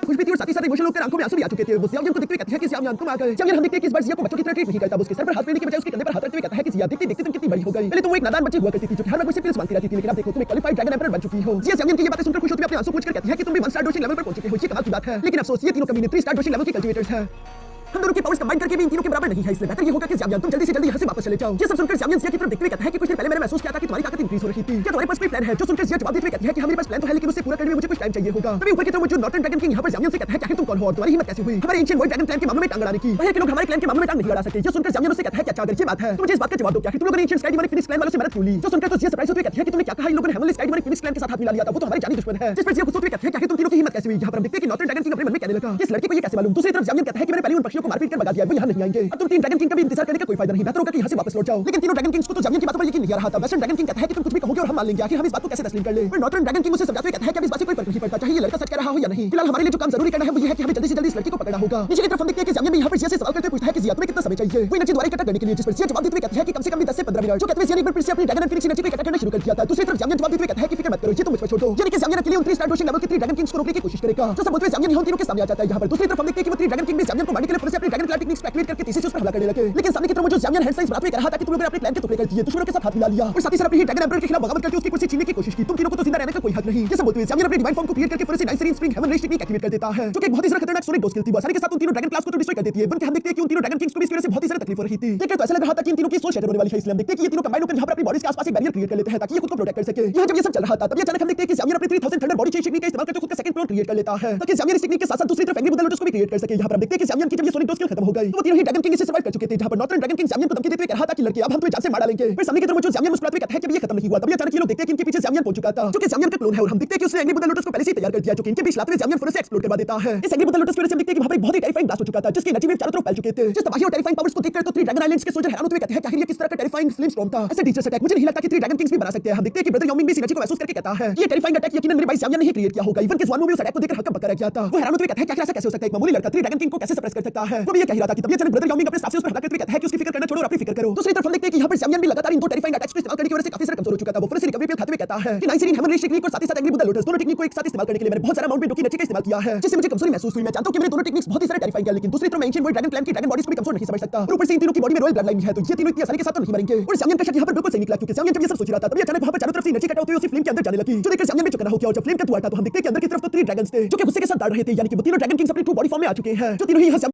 खुश भी थी और साथ ही साथ इमोशनल होकर आंखों में आंसू भी आ चुके थे। वो ज़ियामियन को देखते हुए कहती है कि ज़ियामियन तुम आ गए। ज़ियामियन हम देखते हैं कि इस बार ज़िया को बच्चों की तरह ट्रीट नहीं करता, वो उसके सर पर हाथ फेरने की बजाय उसके कंधे पर हाथ रखते हुए कहता है कि ज़िया देखते देखते तुम कितनी बड़ी हो गई। पहले तुम एक नादान बच्ची हुआ करती थी जो कि हर वक्त मुझसे प्लीज मांगती रहती थी, लेकिन अब देखो तुम एक क्वालिफाइड ड्रैगन एम्परर बन चुकी हो। ज़िया ज़ियामियन की ये बातें सुनकर खुश होती हुए अपने आंसू पोंछकर कहती है कि तुम भी 1 स्टार डोशिंग लेवल पर पहुंच चुके हो, ये कमाल की बात है। लेकिन अफसोस ये तीनों कमीने 3 स्टार डोशिंग लेवल के कल्टीवेटर्स हैं। हम दोनों के पावर्स कंबाइन करके भी इन तीनों के बराबर नहीं है, इसलिए बेहतर ये होगा कि ज़ियामियन तुम जल्दी से जल्दी यहाँ से वापस चले जाओ। ये सब सुनकर ज़ियामियन ज़िया की तरफ देखते हुए कहता है कि कुछ देर पहले मैंने महसूस किया था कि तुम्हारी ताकत इंक्रीज हो रही थी। क्या तुम्हारे पास कोई प्लान है? जो सुनकर ज़िया जवाब देते हुए कहती है कि मेरे पास प्लान तो है, लेकिन उसे पूरा करने में मुझे कुछ टाइम चाहिए होगा। तभी ऊपर की तरफ मौजूद नॉर्थर्न ड्रैगन किंग यहाँ पर ज़ियामियन से कहता है कि आखिर तुम कौन हो और तुम्हारी हिम्मत कैसे हुई हमारे एंशिएंट वर्ल्ड ड्रैगन क्लैन के मामले में टांग अड़ाने की? बाहर के लोग हमारे क्लैन के मामले में टांग नहीं अड़ा सकते। ये सुनकर ज़ियामियन उससे कहता है कि अच्छा अगर ये बात है तो मुझे इस बात का जवाब दो कि तुम लोगों ने ancient sky demonic Phoenix clan वालों से मदद क्यों ली? जो सुनकर तो ज़िया सरप्राइज होते हुए कहती है कि तुमने क्या कहा? इन लोगों ने heavenly sky demonic Phoenix clan के साथ हाथ मिला लिया था, वो तो हमारे जानी दुश्मन है। जिस पर ज़िया गुस्से में कहती है कि तुम तीनों की हिम्मत कैसे हुई? यहाँ पर हम देखते हैं कि नॉर्थर्न ड्रैगन किंग अपने मन में कहने लगा कि इस लड़के को ये कैसे मालूम? दूसरी तरफ ज़ियामियन कहता है कि मैंने पहले उन पक्षियों को मारपीट कर भगा दिया, वो यहाँ नहीं आएंगे। अब तुम 3 ड्रैगन किंग का भी इंतजार करने का कोई फायदा नहीं, बेहतर होगा कि यहाँ से वापस लौट जाओ। लेकिन तीनों ड्रैगन किंग्स को तो ज़ियामियन की बातों पर यकीन नहीं आ रहा था। वेस्टर्न ड्रैगन किंग कहता है कि तुम कुछ भी कहोगे और हम मान लेंगे, आखिर हम इस बात को कैसे तस्लीम कर ले? पर नॉर्थर्न ड्रैगन किंग उसे समझाते हुए कहता है कि अब इस बात से कोई फर्क नहीं पड़ता, चाहे ये लड़का सच कह रहा हो या नहीं। फिलहाल हमारे लिए जो काम जरूरी करना है वो ये है कि हमें जल्दी से जल्दी इस लड़की को पकड़ना होगा। नीचे की तरफ हम देखते हैं कि ज़ियामियन भी यहाँ पर ज़िया से सवाल करते हुए पूछता है कि ज़िया तुम्हें कितना समय चाहिए वो एनर्जी द्वारा इकट्ठा करने के लिए? जिस पर ज़िया जवाब देते हुए कहती है कि कम से कम भी 10 से 15 मिनट। जो कहते हुए ज़िया ने एक बार फिर से अपनी ड्रैगन एंड फिनिक्स एनर्जी को इकट्ठा करना शुरू कर दिया था। दूसरी तरफ ज़ियामियन जवाब देते हुए कहता है कि फिक्र मत करो, ये तुम मुझ पर छोड़ दो। यानी कि ज़ियामियन अकेले उन 3 स्टार डोशिंग लेवल के 3 ड्रैगन किंग्स को रोकने की कोशिश करेगा। जो सब बोलते हुए ज़ियामियन यहाँ तीनों के सामने आ जाता है। यहाँ पर दूसरी तरफ हम देखते हैं कि वो 3 ड्रैगन किंग भी ज़ियामियन को मारने के लिए फिर से अपनी ड्रैगन क्लैन टेक्निक्स को एक्टिवेट करके तेजी से उस पर हमला करने लगे। लेकिन सामने की तरफ जो ज़ियामियन हैंड साइज बनाते हुए कह रहा था कि तुम लोगों ने अपने प्लान के टुकड़े कर दिए, दुश्मनों के साथ हाथ मिला लिया और साथ ही साथ अपनी ड्रैगन एम्परर के खिलाफ बगावत करके उसकी कुर्सी छीनने की कोशिश की। तुम तीनों को तो जिंदा रहने का कोई हक नहीं। ये सब बोलते हुए ज़ियामियन अपनी डिवाइन फॉर्म को क्रिएट करके फिर से नाइसरीन spring heaven rage technique activate कर देता है, जो कि बहुत ही ज्यादा खतरनाक सोनिक डोज स्किल थी। आसानी के साथ उन तीनों ड्रैगन क्लास को तो डिस्ट्रॉय कर देती है। बल्कि हम देखते हैं कि उन तीनों ड्रैगन किंग्स को भी इस वजह से बहुत ही ज्यादा तकलीफ हो रही थी। देखकर तो ऐसा लग रहा था कि इन तीनों की सोल शैटर होने वाली है। इसलिए हम देखते हैं कि ये तीनों कंबाइन होकर यहाँ पर अपनी बॉडीज के आसपास एक बैरियर क्रिएट कर लेते हैं ताकि ये खुद को प्रोटेक्ट कर सके। यहाँ जब ये सब चल रहा था तब अचानक हम देखते हैं कि ज़ियामियन अपनी 3000 थंडर बॉडी चेंज टेक्निक का इस्तेमाल करके खुद का सेकंड क्लोन क्रिएट कर लेता है ताकि ज़ियामियन इस टेक्निक के साथ साथ दूसरी तरफ एंग्री बुदा लोटस को भी क्रिएट कर सके। यहाँ पर हम देखते हैं कि ज़ियामियन की जब ये सोनिक डोज स्किल खत्म हो गई तो वो तीनों ही ड्रैगन किंग इसे सर्वाइव कर चुके थे। जहाँ पर नॉर्थर्न ड्रैगन किंग ज़ियामियन को धमकी देते हुए कह रहा था कि लड़के अब हम तुम्हें जान से मार डालेंगे। फिर सामने की तरफ जो ज़ियामियन मुस्कुराते हुए कहता है कि ये खत्म नहीं हुआ। तभी अचानक ये लोग देखते हैं कि इनके पीछे ज़ियामियन पहुंच चुका था, जो कि ज़ियामियन का क्लोन है और हम देखते हैं कि उसने एंग्री बुदा लोटस को पहले से ही तैयार कर दिया, जो कि इनके बीच लाते हुए ज़ियामियन फिर से एक्सप्लोड करवा देता है। इस एंग्री बुदा लोटस से हम देखते हैं कि वहां पर बहुत ही टेरिफाइंग ब्लास्ट हो चुका था, जिसकी एनर्जी वेव चारों तरफ फैल चुके थे। जिस तबाही और टेरिफाइंग पावर्स को देखकर तो 3 ड्रैगन आइलैंड्स के सोल्जर हैरान होते हुए कहते हैं कि आखिर ये किस तरह का टेरिफाइंग फ्लेम स्टॉर्म था। ऐसे टीचर्स अटैक मुझे नहीं लगता कि 3 ड्रैगन किंग्स भी बना सकते हैं। हम देखते हैं कि ब्रदर योमिंग भी इस एनर्जी को महसूस करके कहता है ये टेरिफाइंग अटैक यकीनन मेरे भाई ज़ियामियन ने ही क्रिएट किया होगा। इवन के स्वान मूवी उस अटैक को देखकर हक्का बक्का रह गया था। वो हैरान होते हुए कहता है कि आखिर ऐसा कैसे हो सकता है? एक मामूली लड़का 3 ड्रैगन किंग को कैसे सप्रेस कर सकता है? वो भी ये कह रहा था कि तभी अचानक ब्रदर योमिंग अपने स्टाफ से उस पर हमला करते हुए कहता है कि उसकी फिक्र करना छोड़ो और अपनी फिक्र करो। दूसरी तरफ हम देखते हैं कि यहाँ पर ज़ियामियन भी लगातार इन 2 टेरिफाइंग अटैक्स को इस्तेमाल करने की वजह से काफी ज्यादा कमजोर हो चुका था। वो फिर से रिकवरी पिल खाते हुए कहता है कि नाइसरीन हेवन रेज टेक्निक और साथ ही साथ एंग्री बुदा लोटस दोनों टेक्निक को एक साथ इस्तेमाल करने के लिए मैंने बहुत सारा अमाउंट में डोकी एनर्जी का इस्तेमाल किया है, जिससे मुझे कमजोरी महसूस हुई। मैं जानता हूं कि मेरे दोनों टेक्निक्स बहुत ही सारे टेरिफाइंग है, लेकिन दूसरी तरफ मैं एंशिएंट वर्ल्ड ड्रैगन क्लैन की ड्रैगन बॉडीज को भी कमजोर नहीं समझ सकता। और ऊपर से इन तीनों की बॉडी में रॉयल ब्लड लाइन है, तो ये तीनों इतनी आसानी के साथ तो नहीं मरेंगे। और ज़ियामियन का शक यहाँ पर बिल्कुल सही निकला, क्योंकि ज़ियामियन जब ये सब सोच रहा था तभी अचानक वहां पर चारों तरफ से एनर्जी कट होते हुए उसी फ्लेम के अंदर जाने लगी, जो देखकर ज़ियामियन में चौंका हो गया। और जब फ्लेम का धुआं था तो हम देखते हैं कि अंदर की तरफ तो 3 ड्रैगन्स थे जो कि गुस्से के साथ दौड़ रहे थे, यानी कि वो तीनों ड्रैगन किंग्स अपनी ट्रू बॉडी फॉर्म में आ चुके हैं, जो तीनों ही